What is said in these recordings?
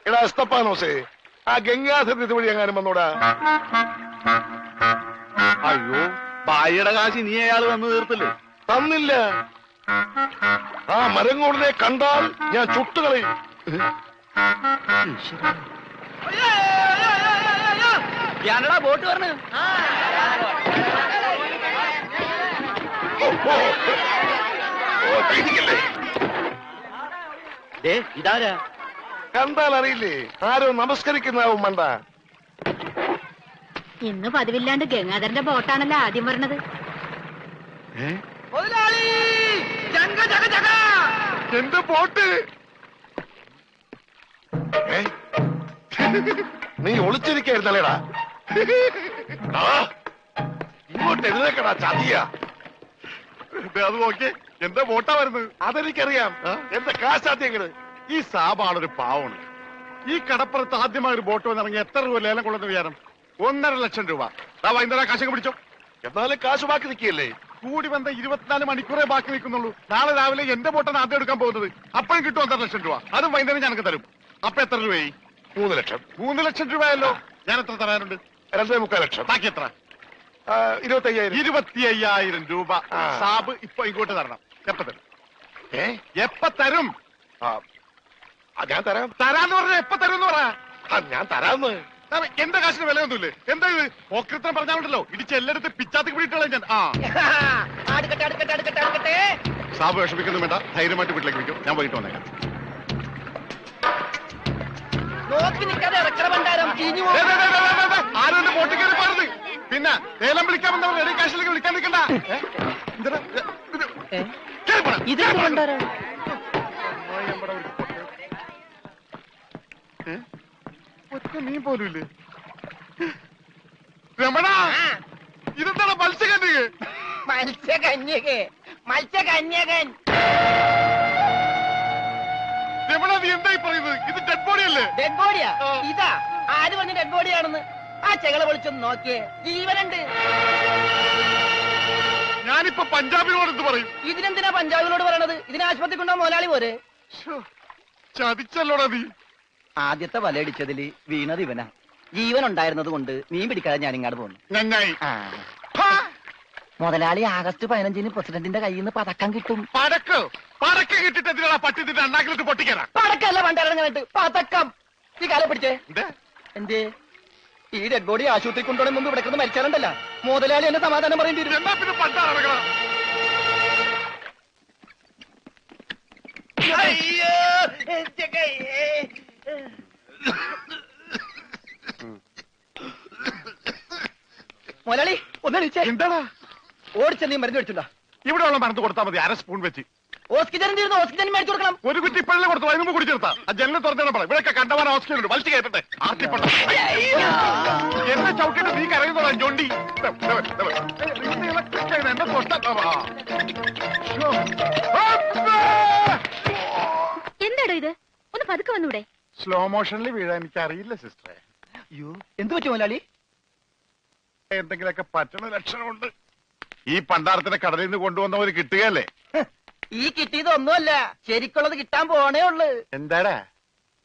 എടാ എസ്തപ്പാനോസേ, ആ ഗംഗാധരൻ ഇതുവഴി എങ്ങാനും വന്നോടാ. അയ്യോ, ബായിയുടെ കാശ് നീ അയാൾ വന്നു തീർത്തില്ലേ? തന്നില്ല. ആ മരങ്ങോടിനെ കണ്ടാൽ ഞാൻ ചുട്ടുകളയും. ഞാനടാ ബോട്ട് പറഞ്ഞു. ഇതാരാ? കണ്ടാൽ അറിയില്ലേ? ആരോ നമസ്കരിക്കുന്നാവും മണ്ട. ഇന്ന് പതിവില്ലാണ്ട് ഗംഗാധരന്റെ ബോട്ടാണല്ലോ ആദ്യം പറഞ്ഞത്. എന്റെ ബോട്ട്. നീ ഒളിച്ചിരിക്കായിരുന്നല്ലേടാ. ഇങ്ങോട്ട് എഴുന്നേക്കടാ ചതിയ. അത് നോക്കി, എന്റെ ബോട്ടാ വരുന്നത്. അതെനിക്കറിയാം. എന്റെ കാശാദ്യങ്ങള്. ഈ സാബാണൊരു പാവമാണ്. ഈ കടപ്പുറത്ത് ആദ്യമായി ഒരു ബോട്ട് വന്നിറങ്ങി എത്ര രൂപ ലേലം കൊള്ളുന്ന വിചാരം? 1.5 ലക്ഷം രൂപ. വൈകുന്നേരം കാശൊക്കെ പിടിച്ചോ. എന്നാലും കാശ് ബാക്കി നിൽക്കുകയല്ലേ? കൂടി വന്ന 24 മണിക്കൂറേ ബാക്കി നിൽക്കുന്നുള്ളൂ. നാളെ രാവിലെ എന്റെ ബോട്ടാണ് ആദ്യം എടുക്കാൻ പോകുന്നത്. അപ്പോഴും കിട്ടും 1.5 ലക്ഷം രൂപ. അതും വൈകുന്നേരം ഞങ്ങൾക്ക് തരും. അപ്പൊ എത്ര രൂപയായി? 3 ലക്ഷം. 3 ലക്ഷം രൂപയല്ലോ. ഞാൻ എത്ര തരാനുണ്ട്? 2.25 ലക്ഷം. ബാക്കി എത്ര? 25,000. 25,000 രൂപ സാബ് ഇപ്പൊ ഇങ്ങോട്ട് തരണം. എപ്പ തരും? എപ്പ തരും? ഞാൻ തരാം. തരാന്ന് പറഞ്ഞ എപ്പ തരും എന്ന് പറയാ. ഞാൻ തരാന്ന്. എന്റെ കാശിന് വിലയൊന്നുമില്ലേ? എന്താ ഇത്? ഓക്രിത്രം പറഞ്ഞാലുണ്ടല്ലോ, ഇടിച്ച് എല്ലായിടത്ത് പിച്ചാത്തി പിടിയിട്ടുള്ള ഞാൻ. സാബ് വിഷമിക്കൊന്നും വേണ്ട, ധൈര്യമായിട്ട് വീട്ടിലേക്ക് വിളിക്കും. ഞാൻ വൈകിട്ട് വന്നേക്കാം. ആരും എന്റെ ബോട്ടിൽ കയറി പാടുന്നത്. പിന്നെ ലേലം വിളിക്കാമെന്നവർ റെഡി കാശിലേക്ക് വിളിക്കാൻ നിൽക്കണ്ട. ഒറ്റ നീ പോലും ഇല്ലേ? രമണ, ഇതെന്താണ് മത്സ്യകന്യക? മത്സ്യകന്യകൻ. രമണ, നീ എന്തായി പറയുന്നത്? ഇത് ഡെഡ് ബോഡി അല്ലേ? ഡെഡ് ബോഡിയാ? ഇതാ ആര് പറഞ്ഞ ഡെഡ് ബോഡിയാണെന്ന്? ആ ചെകളെ വിളിച്ചൊന്ന് നോക്കിയേ, ജീവനുണ്ട്. ഞാനിപ്പോ പഞ്ചാബിനോട് എന്ത് പറയും? ഇതിനെന്തിനാ പഞ്ചാബിനോട് പറയണത്? ഇതിന് ആശുപത്രി കൊണ്ടോ മുതലാളി പോരെ? ചതിച്ചല്ലോടാ നീ. ആദ്യത്തെ വലയടിച്ചതില് വീണത് ഇവനാ. ജീവൻ ഉണ്ടായിരുന്നത് കൊണ്ട് മീൻ പിടിക്കാതെ ഞാൻ ഇങ്ങോട്ട് പോന്നു. നന്നായി. മുതലാളി ആഗസ്റ്റ് 15-ന് പ്രസിഡന്റിന്റെ കയ്യിൽ നിന്ന് പതക്കം കിട്ടും. പടക്കം കിട്ടിട്ട് എന്തിനാ പട്ടിത്തിന്റെ അണ്ണാക്കിലിട്ട് പൊട്ടിക്കാനാ? പടക്കല്ല പണ്ടിറങ്ങാനായിട്ട് പതക്കം. ഈ കാലം പിടിച്ചേ. എന്തേ ഈ ഡെഡ് ബോഡി ആശുപത്രി കൊണ്ടുപോകുന്ന മുമ്പ് ഇവിടെ കിടന്ന് മരിച്ചാലുണ്ടല്ല, മുതലാളി എന്നെ സമാധാനം പറയേണ്ടി വരും. എന്നാ പിന്നെ പണ്ടാ മുതലാളി ഒന്നടിച്ചേ. എന്താടാ? ഓടിച്ച നീ മരുന്ന് മേടിച്ചുണ്ടാ. ഇവിടെ ഉള്ള മരുന്ന് കൊടുത്താൽ മതി. 1/2 സ്പൂൺ വെച്ച്. ഓക്സിജൻ തീർന്നു. ഓക്സിജൻ മേടിച്ചു കൊടുക്കണം. ഒരു കുറ്റി ഇപ്പോഴല്ലേ കൊടുത്തു, അതിന് മുമ്പ് കുടിച്ചെടുത്താ. ആ ജനലിൽ തുറന്നു പറ. ഇവിടെയൊക്കെ കണ്ടവാൻ ഓക്സിജൻ ഉണ്ട്. വലിച്ചു കയറ്റട്ടെ. ആർത്തിപ്പെട്ട എന്നെ ചവിട്ടിട്ട് നീ കരയുന്നോളാം ജോണ്ടി. എന്നെ എന്താടോ ഇത്? ഒന്ന് പതുക്കെ വന്നൂടെ? സ്ലോ മോഷനിൽ വീഴാൻ എനിക്ക് അറിയില്ല സിസ്റ്ററെ. അയ്യോ, എന്ത് പറ്റി മുതലാളി? എന്തെങ്കിലുമൊക്കെ പറ്റണ ലക്ഷണമുണ്ട്. ഈ പണ്ടാരത്തിനെ കടലിൽ നിന്ന് കൊണ്ടുവന്നവര് കിട്ടുകയല്ലേ? ഈ കിട്ടിയതൊന്നുമല്ല, ശരിക്കുള്ളത് കിട്ടാൻ പോണേ ഉള്ളു. എന്താടാ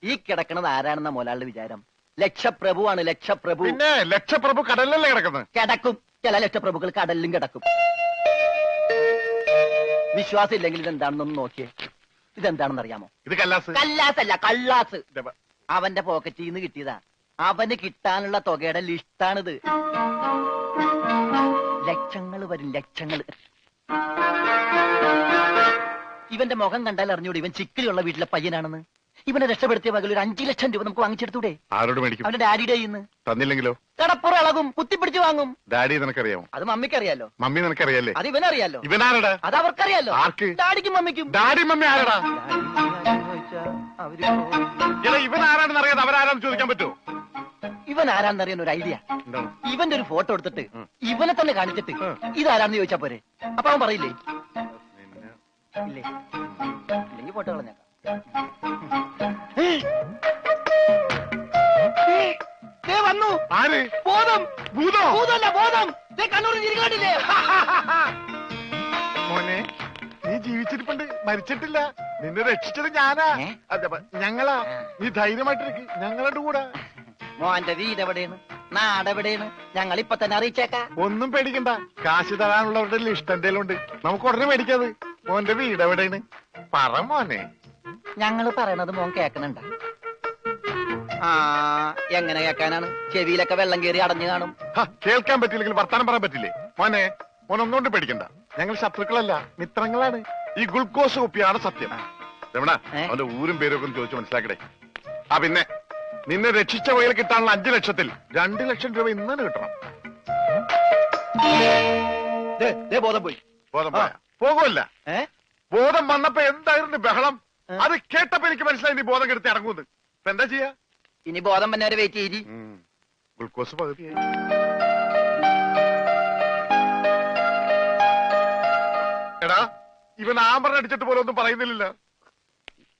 ഈ കിടക്കണത് ആരാണെന്ന മുതലാളിയുടെ വിചാരം? ലക്ഷപ്രഭുവാണ്, ലക്ഷപ്രഭു. പിന്നെ ലക്ഷപ്രഭു കടലിലല്ലേ കിടക്കുന്നത്? കിടക്കും. ചില ലക്ഷപ്രഭുക്കൾ കടലിലും കിടക്കും. വിശ്വാസം ഇല്ലെങ്കിൽ ഇതെന്താണെന്നൊന്ന് നോക്കിയേ. ഇതെന്താണെന്ന് അറിയാമോ? ഇത് കല്ലാസ്. കല്ലാസല്ല, കള്ളാസ്. അവന്റെ പോക്കറ്റിൽ നിന്ന് കിട്ടിയതാ. അവന് കിട്ടാനുള്ള തുകയുടെ ലിസ്റ്റാണിത്. ലക്ഷങ്ങൾ വരും, ലക്ഷങ്ങൾ. ഇവന്റെ മുഖം കണ്ടാൽ അറിഞ്ഞൂടെ ഇവൻ ചിക്കിലുള്ള വീട്ടിലെ പയ്യനാണെന്ന്? ഇവനെ രക്ഷപ്പെടുത്തിയ മകൾ ഒരു 5 ലക്ഷം രൂപ നമുക്ക് വാങ്ങിച്ചെടുത്തൂടെ? ആരോട് മേടിക്കും? അവന്റെ ഡാഡിയുടെ ഇന്ന്. തന്നില്ലെങ്കിലോ? കടപ്പുറ ഇളകും, കുത്തിപ്പിടിച്ച് വാങ്ങും. ഡാഡി നിനക്കറിയാമോ? അത് മമ്മിക്കറിയാലോ. മമ്മി നിനക്കറിയാലേ? അത് ഇവനറിയാലോ. ഇവനാരടാ? അത് അവർക്കറിയാലോ. ആർക്ക്? ഡാഡിക്കും മമ്മിക്കും. ഡാഡി മമ്മി ആരടാ? ഇവൻ ആരാണെന്ന് അറിയാതെ അവരാരാന്ന് ചോദിക്കാൻ പറ്റുമോ? ഇവൻ ആരാന്നറിയാൻ ഒരു ഐഡിയ. ഇവന്റെ ഒരു ഫോട്ടോ എടുത്തിട്ട് ഇവനെ തന്നെ കാണിച്ചിട്ട് ഇതാരാന്ന് ചോദിച്ചാ പോരെ? അപ്പൊ അവൻ പറയില്ലേ? ഇല്ലേ? ഇല്ലെങ്കിൽ ഫോട്ടോ കളഞ്ഞേക്കാം. വന്നു. ആര്? ബോധം. ഭൂതോ? ഭൂതമല്ല, ബോധം. കണ്ണൂരിൽ ചിരിക്കാണ്ടില്ലേ? മോനെ, നീ ജീവിച്ചിരിപ്പുണ്ട്, മരിച്ചിട്ടില്ല. നിന്നെ രക്ഷിച്ചത് ഞാനാ. ഏ? ഞങ്ങളാ. നീ ധൈര്യമായിട്ടിരിക്ക്, ഞങ്ങളുടെ കൂടെ. മോന്റെ വീട് എവിടെയാണ്, നാടെവിടെയാണ്, ഞങ്ങൾ ഇപ്പൊ തന്നെ അറിയിച്ചേക്കാ. ഒന്നും പേടിക്കണ്ട, കാശ് തരാനുള്ളവരുടെ ലിസ്റ്റ് എന്തേലും ഉണ്ട്, നമുക്ക് ഉടനെ മേടിക്കാത്. മോന്റെ വീട് എവിടെയാണ് പറ മോനെ. ഞങ്ങള് പറയണത് മോൻ കേക്കണുണ്ട? ആ, എങ്ങനെ കേക്കാനാണ്? ചെവിയിലൊക്കെ വെള്ളം കയറി അടഞ്ഞു കാണും. കേൾക്കാൻ പറ്റില്ലെങ്കിൽ വർത്താനം പറയാൻ പറ്റില്ലേ? മോനെ, മോൻ ഒന്നുകൊണ്ട് പേടിക്കണ്ട, ഞങ്ങൾ ശത്രുക്കളല്ല, മിത്രങ്ങളാണ്. ഈ ഗ്ലൂക്കോസ് കുപ്പിയാണ് സത്യം. രമണ, അവന്റെ ഊരും പേരും ഒക്കെ ചോദിച്ചു മനസ്സിലാക്കടേ. ആ പിന്നെ നിന്നെ രക്ഷിച്ച വകയിൽ കിട്ടാനുള്ള 5 ലക്ഷത്തിൽ 2 ലക്ഷം രൂപ ഇന്ന് കിട്ടണം. ബോധം പോയി. ബോധം പോയാ പോകുമല്ല. ഏ? ബോധം വന്നപ്പോ എന്തായിരുന്നു ബഹളം? അത് കേട്ടപ്പോ എനിക്ക് മനസ്സിലായി നീ ബോധം കെടുത്തി ഇറങ്ങുന്നത്. ഇപ്പൊ എന്താ ചെയ്യാ? ഇനി ബോധം വന്നെ വരെ വെയിറ്റ് ചെയ്തി. ഗ്ലൂക്കോസ് പകുതിയായി. എടാ, ഇവൻ ആമ്പറിന് അടിച്ചിട്ട് പോലെ ഒന്നും പറയുന്നില്ല.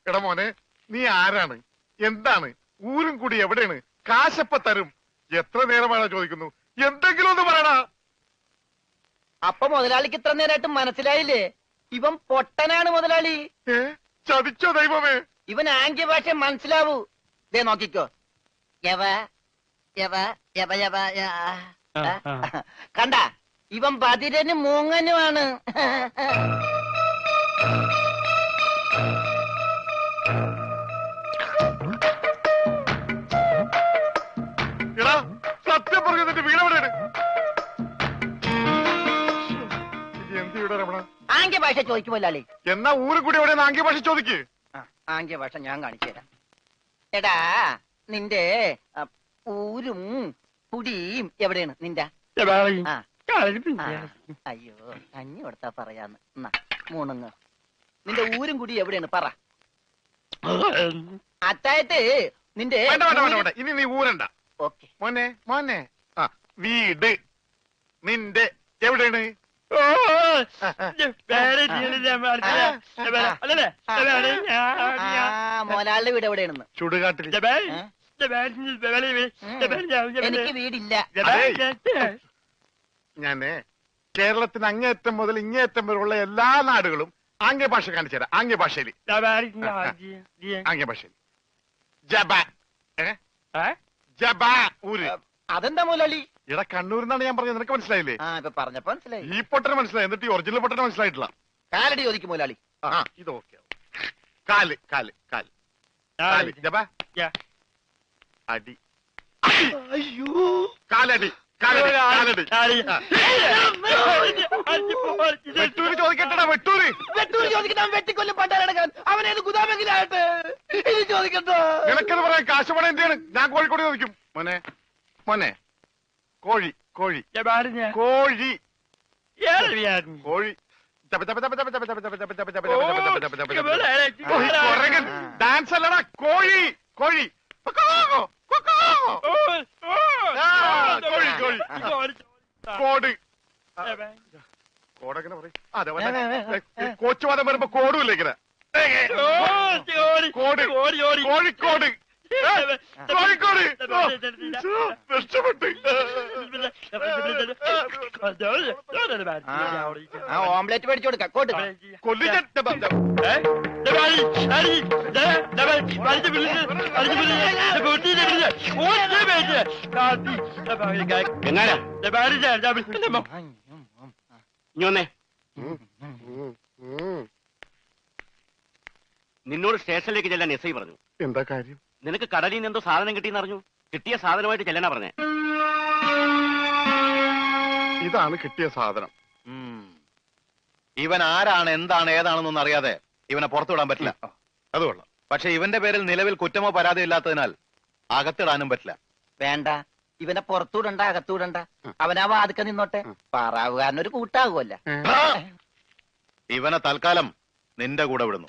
എടാ മോനെ, നീ ആരാണ്, എന്താണ്, ഊരും കൂടി എവിടെയാണ്, കാശപ്പ തരും, എത്ര നേരമാണോ ചോദിക്കുന്നു, എന്തെങ്കിലും ഒന്ന് പറയടാ. അപ്പൊ മുതലാളിക്ക് ഇത്ര നേരമായിട്ട് മനസ്സിലായില്ലേ? ഇവൻ പൊട്ടനാണ് മുതലാളി. ചതിച്ചോ ദൈവമേ? ഇവൻ ആംഗ്യ ഭാഷ മനസ്സിലാവൂ. ദേ നോക്കിക്കോ. യവ യവ യവ യവ കണ്ട, ഇവൻ ബദിരനും മൂങ്ങനുമാണ്. എടാ, സത്യം പറഞ്ഞു, നിന്റെ വീട് എവിടെയാണ്? എന്ത് വീടാ രമണ? ആംഗ്യ ഭാഷ ചോദിക്കും മുതലാളി. എന്നാ ഊരും കൂടി എവിടെയാണ് ആംഗ്യ ഭാഷ ചോദിക്ക്. ആംഗ്യ ഭാഷ ഞാൻ കാണിച്ചു തരാം. എടാ, നിന്റെ ഊരും കുടിയും എവിടെയാണ് നിന്റെ? ആ. അയ്യോ, കഞ്ഞി കൊടുത്താ പറയാന്ന്. എന്നാ മൂണുങ്ങ്. നിന്റെ ഊരും കുടി എവിടെയാണ് പറ. അത്തായത് നിന്റെ വേണ്ട വേണ്ട വേണ്ട വേണ്ട, ഇനി നീ ഊരണ്ട. ഓക്കെ. മോനെ മോനെ, ആ വീട് നിന്റെ എവിടെയാണ്? മോലാളിന്റെ വീട് എവിടെയാണെന്ന്? ചുടുകാട്ടിൽ. എനിക്ക് വീടില്ല. ഞാന് കേരളത്തിന് അങ്ങേയറ്റം മുതൽ ഇങ്ങേയറ്റം വരെയുള്ള എല്ലാ നാടുകളും ആംഗ്യ ഭാഷ കാണിച്ചു തരാം. ആംഗ്യ ഭാഷയിൽ ആംഗ്യ ഭാഷയിൽ ജബ ജബ ഊര്. അതെന്താ മുതലാളി? ഇവിടെ കണ്ണൂരിന്നാണ് ഞാൻ പറഞ്ഞത്, നിനക്ക് മനസ്സിലായില്ലേ? ആ, ഇപ്പൊ പറഞ്ഞപ്പോ മനസ്സിലായി. ഈ പൊട്ടന് മനസ്സിലായി, എന്നിട്ട് ഈ ഒറിജിനൽ പൊട്ടന് മനസ്സിലായിട്ടില്ല. കാലടി ചോദിക്കും മുതലാളി. ആ, ഇത് ഓക്കെ. കാല് കാല് കാല് കാല് ജബ അടി. അയ്യോ, കാലടി കാലടി കാലടി. വെട്ടൂര് ചോദിക്കട്ടടാ, വെട്ടൂര്. വെട്ടൂര് ചോദിക്കണം. വെട്ടിക്കൊല്ലും പണ്ടാരടക്കാൻ അവനേത് ഗുദാമെങ്കിലായിട്ട് ഇത് ചോദിക്കട്ടോ. നിനക്കത് പറയാൻ കാശ് പണം എന്തിനാണ്? ഞാൻ കോഴിക്കോട് ചോദിക്കും. മോനെ മോനെ, കോഴി കോഴി കോഴി കോഴി ഡാൻസ് അല്ലടാ, കോഴി കോഴി കോഴി കോഴി കോട് കോടെങ്ങനെ പറയും? അതെ, കോച്ചുവാദം വരുമ്പോ കോടും ഇല്ല ഇങ്ങനെ. കോട് കോഴിക്കോട് കോഴിക്കോട് രക്ഷപ്പെട്ട്. ഓംലെറ്റ് മേടിച്ചു കൊടുക്കാം. കോട്ട് കൊല്ലിച്ച നിന്നോട് സ്റ്റേഷനിലേക്ക് ചെല്ലാൻ എസ് ഐ പറഞ്ഞു. എന്താ കാര്യം? നിനക്ക് കടലിൽ നിന്ന് എന്തോ സാധനം കിട്ടിയെന്ന് അറിഞ്ഞു. കിട്ടിയ സാധനമായിട്ട് ചെല്ലാനാ പറഞ്ഞേ. ഇതാണ് കിട്ടിയ സാധനം. ഇവൻ ആരാണ്, എന്താണ്, ഏതാണെന്നൊന്നും അറിയാതെ ഇവനെ പുറത്തുവിടാൻ പറ്റില്ല. അത് കൊള്ളാം. പക്ഷെ ഇവന്റെ പേരിൽ നിലവിൽ കുറ്റമോ പരാതിയോ ഇല്ലാത്തതിനാൽ അകത്തിടാനും പറ്റില്ല. വേണ്ട, ഇവനെ പുറത്തൂടണ്ട, അകത്തൂടണ്ട. അവനാ വാതുക്ക നിന്നോട്ടെ. പാറാവുകാരനൊരു കൂട്ടാകുമല്ല. ഇവനെ തൽക്കാലം നിന്റെ കൂടെ വിടുന്നു.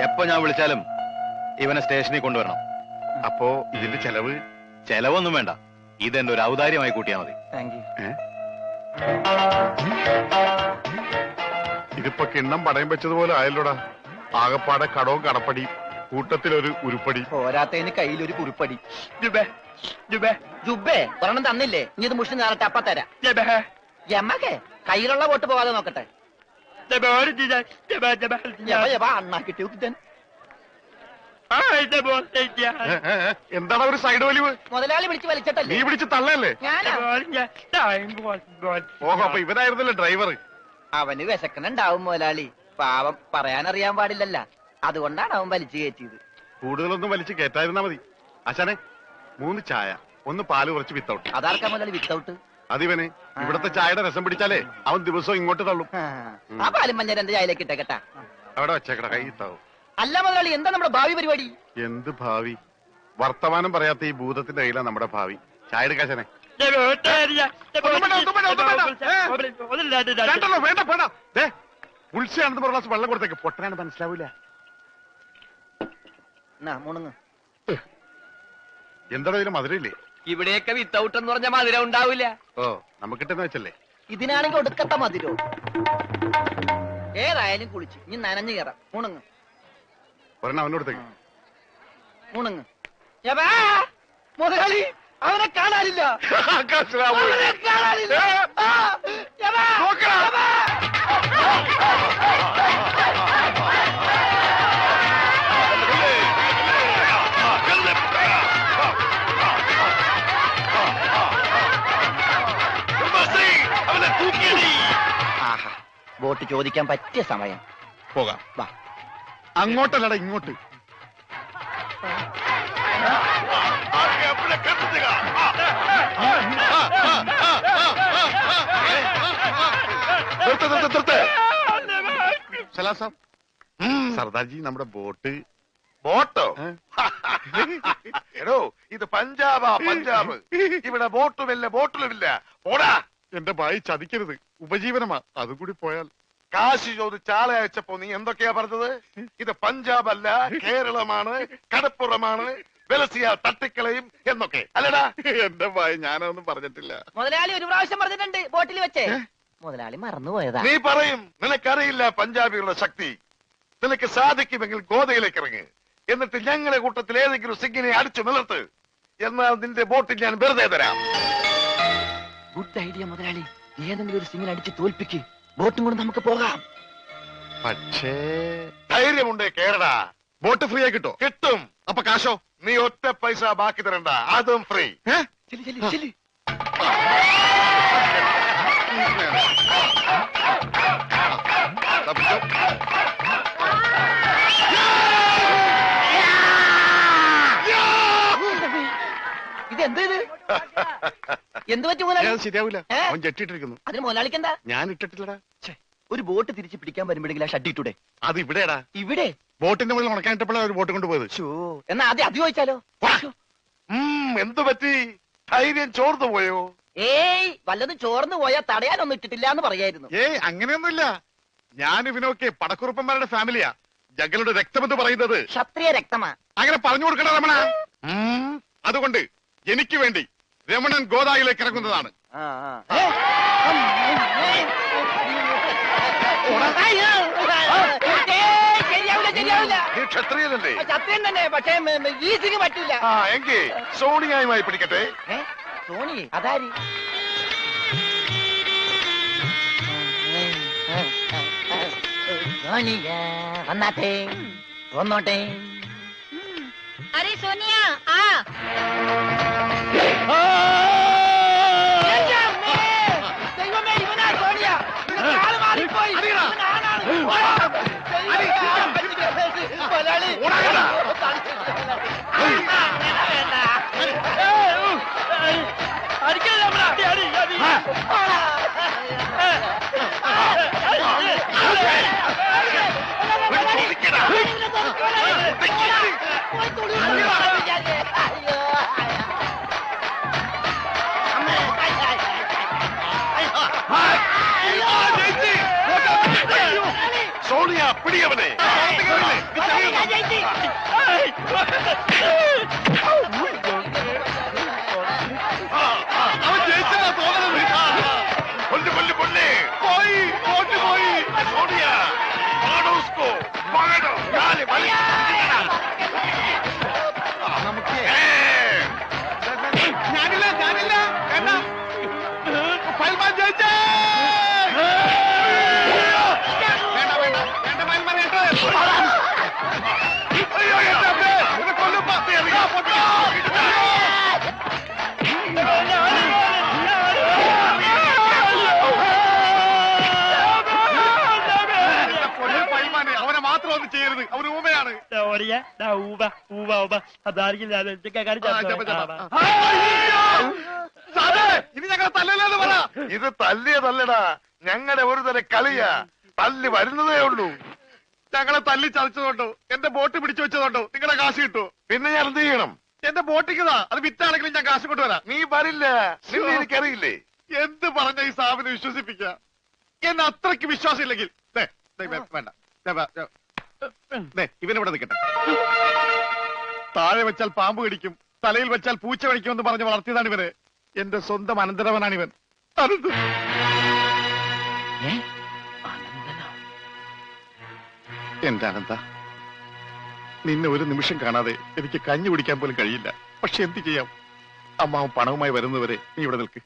എപ്പോ ഞാൻ വിളിച്ചാലും ഇവനെ സ്റ്റേഷനിൽ കൊണ്ടുവരണം. അപ്പോ ഇതിന്റെ ചെലവ്? ചെലവൊന്നും വേണ്ട, ഇതെന്റെ ഒരു ഔദാര്യമായി കൂട്ടിയാൽ മതി. Thank you. ഇതിപ്പോ കിണ്ണം പടയം വെച്ചതുപോലെ ആയല്ലോടാ. ആകപ്പാടെ കടവും കടപ്പടി, കൂട്ടത്തിലൊരു ഉരുപ്പടി. പോരാത്തതിന് കയ്യിലൊരു കുറിപ്പടി. ജുബേ ഒരെണ്ണം തന്നില്ലേ? ഇനി ഇത് മുഷിന് നേരട്ടെ, അപ്പ തരാം. യമകെ കയ്യിലുള്ള വോട്ട് പോകാതെ നോക്കട്ടെ. അണ്ണാ കിട്ടിയ കുത്തൻ എന്താണ് ഒരു സൈഡ് വലിവ്? മുതലാളി വിളിച്ച് നീ വലിച്ചിട്ടല്ലേ പിടിച്ച് തള്ളല്ലേ? ഞാനാ ഓഹോ, അപ്പൊ ഇവനായിരുന്നല്ലേ ഡ്രൈവർ? അവന് വിശക്കണുണ്ടാവും മുതലാളി. പാവം പറയാനറിയാൻ പാടില്ലല്ല, അതുകൊണ്ടാണ് അവൻ വലിച്ചു കയറ്റിയത്. കൂടുതലൊന്നും വലിച്ച് കേറ്റായിരുന്നാ മതി. ആശാനെ 3 ചായ, 1 പാല് കുറച്ച് വിത്തൗട്ട്. അതാർക്കാ മുതലാളി വിത്തൗട്ട്? അതിവന് ഇവിടത്തെ ചായയുടെ രസം പിടിച്ചാലേ അവൻ ദിവസവും ഇങ്ങോട്ട് തള്ളും. ആ പാലും മഞ്ഞ 2 ചായയിലേക്ക് ഇട്ടേക്കട്ടാ. അവിടെ വെച്ചേക്കട, കൈ ഇത്താവും. അല്ല മുതലാളി, എന്താ നമ്മുടെ ഭാവി പരിപാടി? എന്ത് ഭാവി? വർത്തമാനം പറയാത്ത ഈ ഭൂതത്തിന്റെ കയ്യിലാണ് നമ്മുടെ ഭാവി. ചായ എടുക്കാശനെ. വേണ്ട വേണ്ട, ഉത്സയാണെന്ന് പറഞ്ഞ ഗ്ലാസ് വെള്ളം കൊടുത്തേക്ക്. പൊട്ടനാണ് മനസ്സിലാവൂല. മുണുങ്ങ്. എന്താണോ ഇതിന് മധുരയില്ലേ? ഇവിടെയൊക്കെ വിത്തൗട്ട് എന്ന് പറഞ്ഞ മധുരം ഉണ്ടാവില്ല. ഓ, നമുക്കിട്ടെന്ന് വെച്ചല്ലേ. ഇതിനാണെങ്കിൽ ഒടുക്കത്ത മധുരോ. ഏതായാലും കുളിച്ച് ഇനി നനഞ്ഞു കയറാം. മുണുങ്ങ് ഒരെണ്ണം അവനോടത്തേക്ക്. മുണുങ്ങ്. മുതലാളി അവനെ കാണാനില്ല, അവനെ കാണാനില്ല. ബോട്ട് ചോദിക്കാൻ പറ്റിയ സമയം. പോകാം. വാ. അങ്ങോട്ടല്ലടാ, ഇങ്ങോട്ട്. സർദാർജി, നമ്മുടെ ബോട്ട്. ബോട്ടോ? എടോ, ഇത് പഞ്ചാബാ, പഞ്ചാബ്. ഇവിടെ ബോട്ടുമില്ല, ബോട്ടിലുമില്ല. ഓടാ. എന്റെ ഭായി ചതിക്കരുത്, ഉപജീവനമാ. അതുകൂടി പോയാൽ. കാശ് ചോദിച്ച് ആളെ അയച്ചപ്പോ നീ എന്തൊക്കെയാ പറഞ്ഞത്? ഇത് പഞ്ചാബ് അല്ല, കേരളമാണ്, കടപ്പുറമാണ്, വെലസിയ തട്ടിക്കളയും എന്നൊക്കെ അല്ലടാ. എന്റെ ഭായി ഞാനൊന്നും പറഞ്ഞിട്ടില്ല. മുതലാളി ഒരു പ്രാവശ്യം പറഞ്ഞിട്ടുണ്ട് ബോട്ടിൽ വെച്ചേ. മുതലാളി മറന്നുപോയതാ. നീ പറയും നിനക്കറിയില്ല പഞ്ചാബികളുടെ ശക്തി. നിനക്ക് സാധിക്കുമെങ്കിൽ ഗോതയിലേക്ക് ഇറങ്ങ്. എന്നിട്ട് ഞങ്ങളുടെ കൂട്ടത്തിൽ ഏതെങ്കിലും സിംഗിനെ അടിച്ചു നിലർത്ത്. എന്നാൽ നിന്റെ ബോട്ടിൽ ഞാൻ വെറുതെ തരാം. ഗുഡ് ഐഡിയ മുതലാളി. ഏതെങ്കിലും ഒരു സിംഗിനെ അടിച്ച് തോൽപ്പിക്ക്. ബോട്ടും കൊണ്ട് നമുക്ക് പോകാം. പക്ഷേ ധൈര്യമുണ്ടേ കേരടാ. ബോട്ട് ഫ്രീ ആയി കിട്ടോ? കിട്ടും. അപ്പൊ കാശോ? നീ ഒറ്റ പൈസ ബാക്കി തരണ്ട, അതും ഫ്രീ. ഇതെന്ത് ഇത്? എന്ത് പറ്റും മുതലാളി? ശരിയാവൂല. അവൻ ജെട്ടിട്ടിരിക്കുന്നു. അതിന് മുതലാളിക്ക് എന്താ? ഞാൻ ഇട്ടിട്ടില്ലടാ. ഒരു ബോട്ട് തിരിച്ച് പിടിക്കാൻ വരുമ്പോഴെങ്കിലും ആ ഷഡ് ഇട്ടൂടെ? അത് ഇവിടെടാ. ഇവിടെ ബോട്ടിന്റെ മുകളിൽ ഉണക്കാനിട്ടപ്പോഴാണ് ഒരു ബോട്ട് കൊണ്ടുപോയത്. എന്നാ ആദ്യം അത് ചോദിച്ചാലോ? എന്തു പറ്റി? ധൈര്യം ചോർന്നു പോയോ? ഏയ്, വല്ലതും ചോർന്നു പോയാ തടയാനൊന്നും ഇട്ടിട്ടില്ല എന്ന് പറയായിരുന്നു. ഏയ്, അങ്ങനെയൊന്നുമില്ല. ഞാൻ ഇവനൊക്കെ പടക്കുറുപ്പന്മാരുടെ ഫാമിലിയാ. ജഗലുടെ രക്തമെന്ന് പറയുന്നത് ക്ഷത്രിയ രക്തമാ. അങ്ങനെ പറഞ്ഞു കൊടുക്കണ രമണ. അതുകൊണ്ട് എനിക്ക് വേണ്ടി രമണൻ ഗോദായിലേക്ക് ഇറങ്ങുന്നതാണ്. ശരിയാവില്ല. നീ ക്ഷത്രിയനല്ലേ? സത്യം തന്നെ, പക്ഷേ ഈസിന് പറ്റില്ല. എങ്കിൽ സോണിയായുമായി പിടിക്കട്ടെ. സോണി അതാരി? സോണിയ വന്നാട്ടെ, വന്നോട്ടെ. അരെ സോനിയ ആ ദൈവമേ, ഇവനാ സോണിയ. ആള് മാറിപ്പോയി. സോണിയ, പിടിയവനെ. അവൻ ജയിച്ചതാ തോന്നുന്നത്. കൊല്ലു കൊല്ലു കൊല്ലേ. പോയി, ബോട്ട് പോയി. സോണിയ, പാടോ ഉസ്കോ, പാടോ. നാല് വലി. ഞാനില്ല, ഞാനില്ല. പൽമാൻ ജയിച്ചേ. ഊമയാണ്. സാറേ, ഇനി ഞങ്ങളെ തല്ലല്ലെന്ന് പറ. ഇത് തല്ലിയതല്ലടാ, ഞങ്ങളുടെ ഒരു തരം കളിയാ. തല്ലി വരുന്നതേ ഉള്ളൂ. ഞങ്ങളെ തല്ലി ചതച്ചതുകൊണ്ടോ എന്റെ ബോട്ട് പിടിച്ചു വെച്ചതുകൊണ്ടോ നിങ്ങളുടെ കാശ് കിട്ടുമോ? പിന്നെ ഞാൻ എന്ത് ചെയ്യണം? എന്റെ ബോട്ടിക്കുതാ, അത് വിറ്റാണെങ്കിലും ഞാൻ കാശ് കൊണ്ടുവരാം. നീ വരില്ല, നിന്നെ എനിക്കറിയില്ലേ. എന്ത് പറഞ്ഞ ഈ സാബിനെ വിശ്വസിപ്പിക്ക? എന്നെ അത്രയ്ക്ക് വിശ്വാസം ഇല്ലെങ്കിൽ വേണ്ട, ഇവനിവിടെ നിൽക്കട്ടെ. താഴെ വെച്ചാൽ പാമ്പ് കടിക്കും, തലയിൽ വെച്ചാൽ പൂച്ച കടിക്കുമെന്ന് പറഞ്ഞ് വളർത്തിയതാണ് ഇവന്. എന്റെ സ്വന്തം അനന്തരവനാണ് ഇവൻ. എന്റെ അനന്ത, നിന്നെ ഒരു നിമിഷം കാണാതെ എനിക്ക് കഞ്ഞി കുടിക്കാൻ പോലും കഴിയില്ല. പക്ഷെ എന്ത് ചെയ്യാം, അമ്മാവൻ പണവുമായി വരുന്നവരെ നീ ഇവിടെ നിൽക്ക്.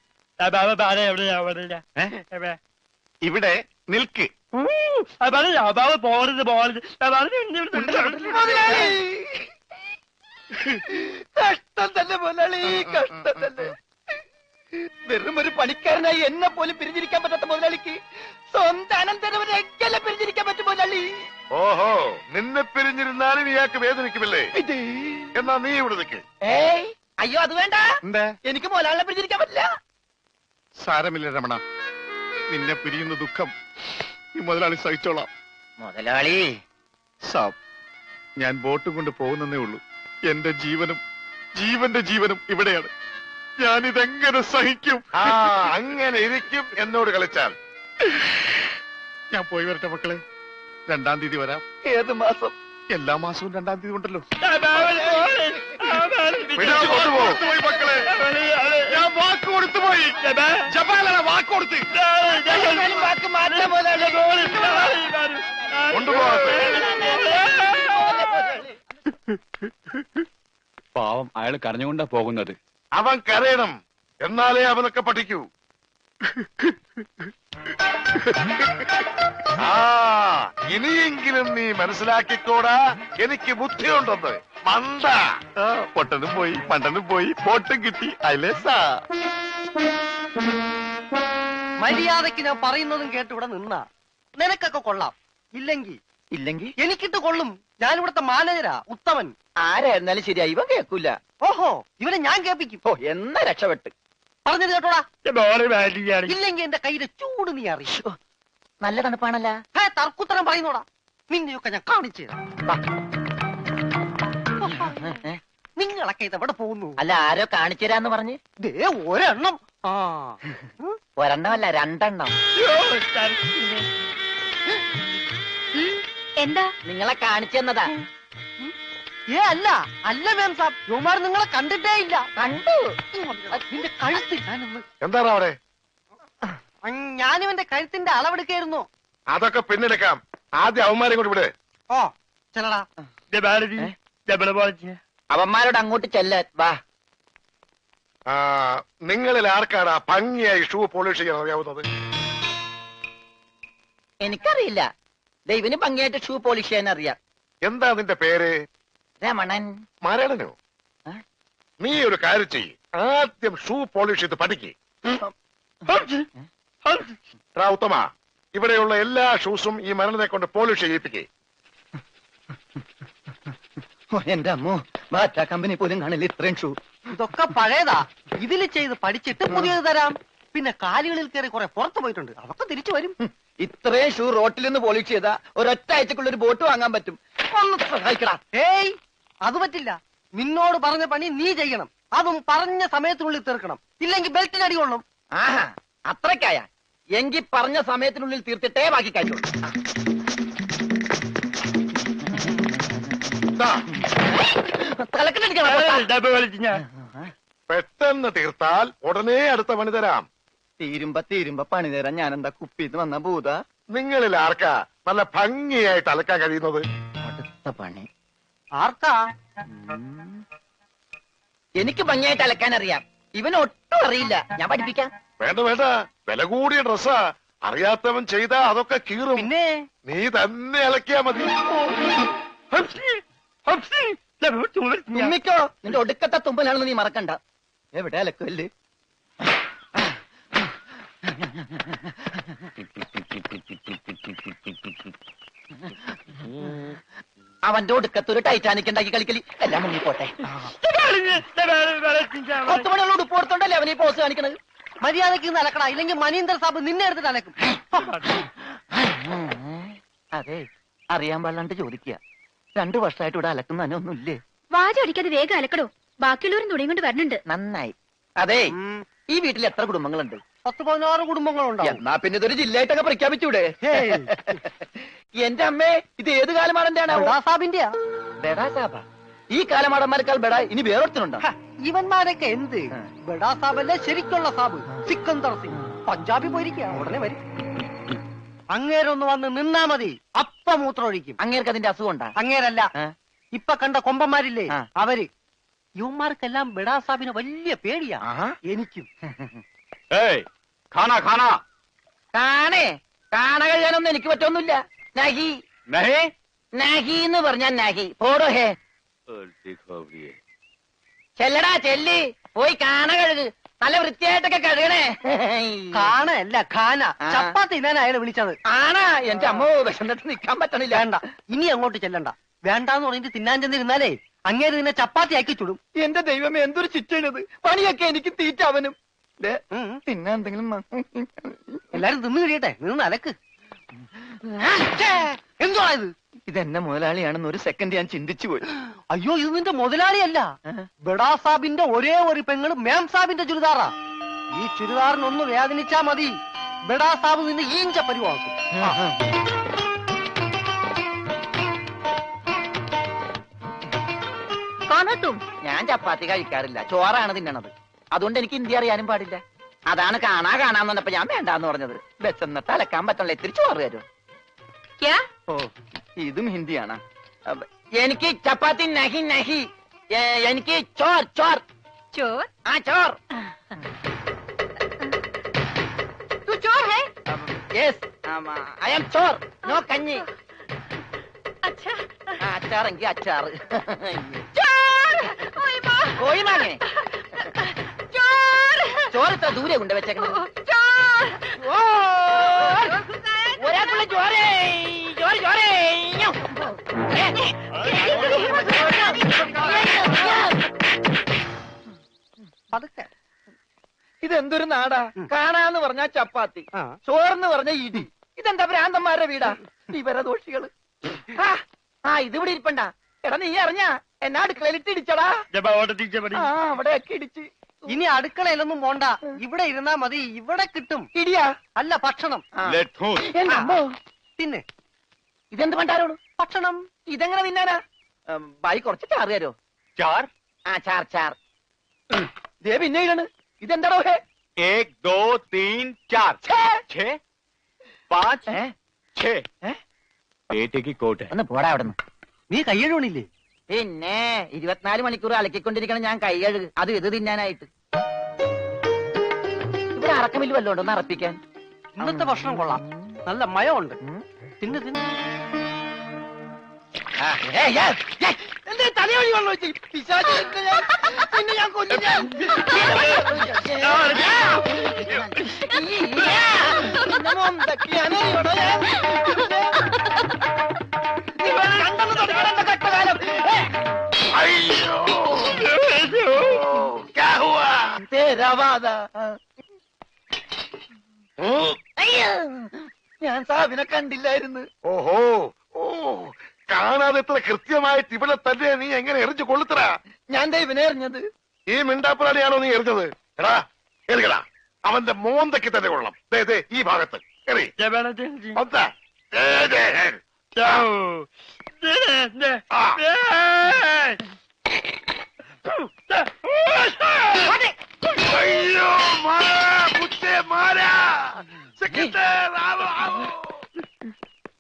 ഇവിടെ നിൽക്ക്. കഷ്ടം തന്നെ മുതലാളി, കഷ്ടം തന്നെ. വെറും ഒരു പണിക്കാരനായി എന്നെ പോലും പിരിഞ്ഞിരിക്കാൻ പറ്റാത്ത മുതലാളിക്ക് സ്വന്തം അനന്തരവനെ എങ്ങനെ പിരിഞ്ഞിരിക്കാൻ പറ്റും മുതലാളി? ഓഹോ, നിന്നെ പിരിഞ്ഞിരുന്നാലും ഇയാൾക്ക് വേദനിക്കുമല്ലേ? എന്നാ നീ ഇവിടെ നിൽക്ക്. ഏയ് അയ്യോ, അത് വേണ്ട. എന്താ? എനിക്ക് മുതലാളിനെ പിരിഞ്ഞിരിക്കാൻ പറ്റില്ല. സാരമില്ല രമണ, നിന്നെ പിരിയുന്ന ദുഃഖം ഈ മുതലാളി സഹിച്ചോളാം. മുതലാളി സാബ്, ഞാൻ ബോട്ടും കൊണ്ട് പോകുന്നേ ഉള്ളൂ. എന്റെ ജീവനും ജീവന്റെ ജീവനും ഇവിടെയാണ്. ഞാനിതെങ്ങനെ സഹിക്കും? ആ, അങ്ങനെ ഇരിക്കും എന്നോട് കളിച്ചാൽ. ഞാൻ പോയി വരട്ടെ മക്കളെ. 2-ാം തീയതി വരാം. ഏത് മാസം? എല്ലാ മാസവും 2-ാം തീയതി ഉണ്ടല്ലോ. പിടിച്ചു കൊണ്ടുപോകും. പോയി മക്കളെ, ഞാൻ വാക്ക് കൊടുത്തു പോയി. ജപാലല്ല, വാക്ക് കൊടുത്ത്. വാക്ക് മാറ്റാൻ മുതലാളി. കൊണ്ടുപോകട്ടെ. പാവം, അയാൾ കരഞ്ഞുകൊണ്ടാ പോകുന്നത്. അവൻ കരയണം, എന്നാലേ അവനൊക്കെ പഠിക്കൂ. ആ, ഇനിയെങ്കിലും നീ മനസ്സിലാക്കിക്കോടാ, എനിക്ക് ബുദ്ധിയുണ്ടെന്ന്. മണ്ട. പൊട്ടനും പോയി, മണ്ടനും പോയി, ബോട്ടും കിട്ടി. അയലേസാ. മര്യാദക്ക് ഞാൻ പറയുന്നതും കേട്ട് ഇവിടെ നിന്നാ നിനക്കൊക്കെ കൊള്ളാം. ഇല്ലെങ്കിൽ എനിക്കിട്ട് കൊള്ളും. ഞാൻ ഇവിടുത്തെ മാനേജരാ, ഉത്തമൻ. ആരായിരുന്നാലും ശരിയാ, ഇവൻ കേൾക്കൂല. ഓഹോ, ഇവനെ ഞാൻ കേൾപ്പിക്കും. ഓ, എന്നാ രക്ഷപ്പെട്ട്. പറഞ്ഞത് കേട്ടോടാ. ഇല്ലെങ്കിൽ എന്റെ കയ്യിലെ ചൂട് നീ അറിയോ? നല്ല തണുപ്പാണല്ല. തർക്കുത്തരം പറയുന്നോടാ. നിന്നെയൊക്കെ ഞാൻ കാണിച്ചു തരാം. നിങ്ങളൊക്കെ ഇതെവിടെ പോകുന്നു? അല്ല, ആരോ കാണിച്ചു തരാന്ന് പറഞ്ഞ് ദേ ഒരെണ്ണം. ആ, ഒരെണ്ണമല്ല, 2 എന്താ? നിങ്ങളെ കാണിച്ചു തന്നതാ. അല്ല അല്ല മാം സാബ്, യുമാർ നിങ്ങളെ കണ്ടിട്ടേ ഇല്ല. കണ്ടു. നിന്റെ കഴുത്ത് ഞാനൊന്ന്. എന്താണ് അവിടെ? ഞാനിവന്റെ കഴുത്തിന്റെ അളവെടുക്കായിരുന്നു. അതൊക്കെ പിന്നെടുക്കാം. ആദ്യം അവന്മാരെ കൂടി വിടെ. ഓ, ചെല്ലടാ. അവന്മാരോട് അങ്ങോട്ട് ചെല്ലാൻ വാ. നിങ്ങളിൽ ആർക്കാണ് ഭംഗിയായി ഷൂ പോളിഷ് ചെയ്യാൻ അറിയാവുന്നത്? എനിക്കറിയില്ല. ദൈവന് ഭംഗിയായിട്ട് ഷൂ പോളിഷ് ചെയ്യാൻ അറിയാം. എന്താ നിന്റെ പേര്? രമണൻ. മരണനോ? നീ ഒരു കാര്യം ചെയ്യ്, ആദ്യം ഷൂ പോളിഷ് ചെയ്ത് പഠിക്ക്. ഉത്തമ, ഇവിടെയുള്ള എല്ലാ ഷൂസും ഈ മരണനെ കൊണ്ട് പോളിഷ് ചെയ്യിപ്പിക്കേ. എന്റെ അമ്മോ, ബാറ്റ കമ്പനി പോലും കാണില്ല ഇത്രയും ഷൂ. ഇതൊക്കെ പഴയതാ. ഇതിൽ ചെയ്ത് പഠിച്ചിട്ട് പുതിയത് തരാം. പിന്നെ കാലുകളിൽ കയറി കുറെ പുറത്തു പോയിട്ടുണ്ട്, അതൊക്കെ തിരിച്ചു വരും. ഇത്രയും ഷൂ റോട്ടിൽ നിന്ന് പോളിഷ് ചെയ്താ ഒരൊറ്റ ആഴ്ചക്കുള്ള ഒരു ബോട്ട് വാങ്ങാൻ പറ്റും. ഒന്ന് സഹായിക്കടാ. ഏയ്, അത് പറ്റില്ല. നിന്നോട് പറഞ്ഞ പണി നീ ചെയ്യണം. അതും പറഞ്ഞ സമയത്തിനുള്ളിൽ തീർക്കണം. ഇല്ലെങ്കിൽ ബെൽറ്റിന് അടി കൊള്ളും. ആഹാ, അത്രക്കായ എങ്കിൽ പറഞ്ഞ സമയത്തിനുള്ളിൽ തീർത്തിട്ടേ ബാക്കി കഴിയുള്ളൂ. പെട്ടെന്ന് തീർത്താൽ ഉടനെ അടുത്ത പണി തരാം. തീരുമ്പ പണി തരാൻ ഞാനെന്താ കുപ്പിന്ന് വന്ന ഭൂത? നിങ്ങളിൽ ആർക്കാ നല്ല ഭംഗിയായിട്ട് അലക്കാൻ കഴിയുന്നത്? അടുത്ത പണി ആർക്കാ? എനിക്ക് ഭംഗിയായിട്ട് അലക്കാൻ അറിയാം. ഇവന് ഒട്ടും അറിയില്ല. ഞാൻ പഠിപ്പിക്കാം. വേണ്ട വേണ്ട, വില കൂടിയ ഡ്രസ്സാ. അറിയാത്തവൻ ചെയ്താ അതൊക്കെ കീറും. പിന്നെ നീ തന്നെ അലക്കിയാ മതി. തുമ്മിക്കോ, നിന്റെ ഒടുക്കത്തെ തുമ്പലാണെന്ന് നീ മറക്കണ്ട. എവിടെ അലക്കല്ലേ? അവന്റെ ഒടുക്കത്തൊരു ടൈറ്റാനിക് ഉണ്ടാക്കി കളിക്കലി എല്ലാം മുങ്ങി പോട്ടെ. 10 മണിയുള്ള ഉടുപ്പ് കൊടുത്തോണ്ടല്ലേ അവനീ പോസ് കാണിക്കണത്. മര്യാദക്ക് നടക്കണ, ഇല്ലെങ്കിൽ മനീന്ദർ സാബ് നിന്നെ എടുത്തിട്ട് അലക്കും. അതെ, അറിയാൻ പാടില്ലാണ്ട് ചോദിക്കുക. 2 വർഷമായിട്ട് ഇവിടെ അലക്കുന്ന തന്നെ ഒന്നുമില്ലേ? വാചം അടിക്കാതെ വേഗം അലക്കടോ, ബാക്കിയുള്ളവരും തുണിയും കൊണ്ട് വരണുണ്ട്. നന്നായി. അതെ, ഈ വീട്ടിൽ എത്ര കുടുംബങ്ങളുണ്ട്? 10-16 കുടുംബങ്ങളുണ്ടാവും. എന്നാ പിന്നെ ഇതൊരു ജില്ലയായിട്ടൊക്കെ പ്രഖ്യാപിച്ചൂടെ? എന്റെ അമ്മേ, ഇത് ഏത് കാലമാടന്റെയാണ്? സാബിന്റെയാ. ബെഡാ സാബ. ഈ കാലമാടന്മാരെക്കാൾ ബെഡ ഇനി വേറൊരുത്തനുണ്ടോ? ഇവന്മാരൊക്കെ എന്ത്? ബഡാ സാബല്ലേ ശരിക്കുള്ള സാബ്, സിക്കന്ദർ സിംഗ്. പഞ്ചാബി പോയിരിക്കുക, ഉടനെ വരും. അങ്ങേരൊന്ന് വന്ന് നിന്നാ മതി, അപ്പ മൂത്രമൊഴിക്കും. അങ്ങേർക്ക് അതിന്റെ അസുഖം ഉണ്ടാ? അങ്ങേരല്ല, ഇപ്പൊ കണ്ട കൊമ്പന്മാരില്ലേ അവര്. യുവന്മാർക്കെല്ലാം ബഡാ സാബിന് വലിയ പേടിയാ. എനിക്കും. കാണേ, കാണ കഴിയാനൊന്നും എനിക്ക് പറ്റൊന്നുമില്ല. നഹി നഹി എന്ന് പറഞ്ഞാൽ നഹി. പോടോ ഹേ. ചെല്ലടാ ചെല്ലി, പോയി കാണ കഴുക്. നല്ല വൃത്തിയായിട്ടൊക്കെ കഴുകണേ. കാണല്ല ഖാന. ചപ്പാത്തി തിന്നാൻ അയാളെ വിളിച്ചത്. ആണാ? എന്റെ അമ്മ വിശന്നിട്ട് നിക്കാൻ പറ്റണില്ല. വേണ്ട, ഇനി അങ്ങോട്ട് ചെല്ലണ്ട. വേണ്ടാന്ന് പറഞ്ഞിട്ട് തിന്നാൻ ചെന്നിരുന്നാലേ അങ്ങേര് നിന്നെ ചപ്പാത്തി ആക്കി ചുടും. എന്റെ ദൈവമേ, എന്തൊരു ചിറ്റണത്. പണിയൊക്കെ എനിക്ക് തീറ്റ അവനും. തിന്നാൻ എന്തെങ്കിലും എല്ലാരും തിന്നു കഴിയട്ടെ, നിന്ന് അലക്ക്. എന്തുവാ ഇത്? ഇതെന്നെ മുതലാളിയാണെന്ന് ഒരു സെക്കൻഡ് ഞാൻ ചിന്തിച്ചു പോയി. അയ്യോ, ഇത് നിന്റെ മുതലാളിയല്ല, ബഡാ സാബിന്റെ ഒരേ ഒരു പെങ്ങള് മേം സാബിന്റെ ചുരിദാറാ. ഈ ചുരിദാറിനൊന്ന് വേദനിച്ചാ മതി, ബഡാ സാബ് നിന്നെ ഈഞ്ച പരിവാക്കും. ഞാൻ ചപ്പാത്തി കഴിക്കാറില്ല, ചോറാണ് തിന്നണത്. അതുകൊണ്ട് എനിക്ക് ഹിന്ദി അറിയാനും പാടില്ല. അതാണ് കാണാന്ന് പറഞ്ഞപ്പോ ഞാൻ വേണ്ടാന്ന് പറഞ്ഞത്. ബെച്ചെന്നിട്ട് അലക്കാൻ പറ്റണല്ലോ, ഇത്തിരി ചോറ് തരും. ഓ, ഇതും ഹിന്ദിയാണ്. എനിക്ക് ചപ്പാത്തി നഹി നഹി, എനിക്ക് ചോർ ചോർ ചോർ. ആ ചോർ. तू चोर है? Yes, I am Chor, no കഞ്ഞി. अच्छा. അച്ചാറെങ്കിൽ അച്ചാറ്. चोर. ओए माँ. കോഴി മാങ്ങേ. चोर. ചോറ് ഇത്ര ദൂരെ കൊണ്ട് വെച്ചേക്കണത്. चोर. ഒരാൾക്കുള്ള ചോരേ, ചോറ് ചോരേ. പതുക്കെ. ഇതെന്തൊരു നാടാ? കാണാന്ന് പറഞ്ഞാ ചപ്പാത്തി, ചോറെന്ന് പറഞ്ഞ ഇടി. ഇതെന്താ ഭ്രാന്തന്മാരുടെ വീടാ? വിവരദോഷികള്. ഇതിവിടെ ഇരിപ്പണ്ട. എടാ, നീ അറിഞ്ഞാ എന്നാ അടുക്കളയിലിട്ട് ഇടിച്ചടാ? അവിടെയൊക്കെ ഇടിച്ച്. ഇനി അടുക്കളയിലൊന്നും പോണ്ട, ഇവിടെ ഇരുന്നാ മതി. ഇവിടെ കിട്ടും ഇടിയാ? അല്ല, ഭക്ഷണം. പിന്നെ ഇതെന്ത് പണ്ടാരോണ്? ഭക്ഷണം. ഇതെങ്ങനെ തിന്നാനാ? ബായി കുറച്ച് ചാറ് തരോ? चार ചാർ ചാർ. ദേ പിന്നെ ഇടണ്. ഇതെന്താടോ ഹേ? 1 2 3 4 6 5 6 पेटे की कोट है. ഒന്ന് പോടാ അവിടെ നിന്ന്. നീ കയ്യഴുണില്ലേ? പിന്നെ 24 മണിക്കൂർ അലക്കിക്കൊണ്ടിരിക്കണം ഞാൻ കൈ കഴുകു. അത് ഇത് തിന്നാനായിട്ട്. ഇവിടെ അറക്കമില്ല വല്ലതും ഉണ്ടോ ഒന്ന് അറപ്പിക്കാൻ? ഇന്നത്തെ ഭക്ഷണം കൊള്ളാം, നല്ല മയമുണ്ട്. തിന്ന് തിന്ന്. തലയോടി വെള്ളം വെച്ച് പിന്നെ ഞാൻ കൊല്ലും. ഞാൻ സാബിനെ കണ്ടില്ലായിരുന്നു. ഓഹോ, ഓ, കാണാതെ എത്ര കൃത്യമായിട്ട് ഇവിടെ തന്നെ നീ എങ്ങനെ എറിഞ്ഞു കൊള്ളുത്തറ? ഞാൻ ദൈവനെ എറിഞ്ഞത്. ഈ മിണ്ടാപ്പുറാണിയാണോ നീ എറിഞ്ഞത്? എടാ, എറിയടാ. അവന്റെ മോന്തയ്ക്ക് തന്നെ കൊള്ളണം. ഈ ഭാഗത്ത് എറി. അയ്യോ, മാറാ, മാറാ. സെക്രട്ടറി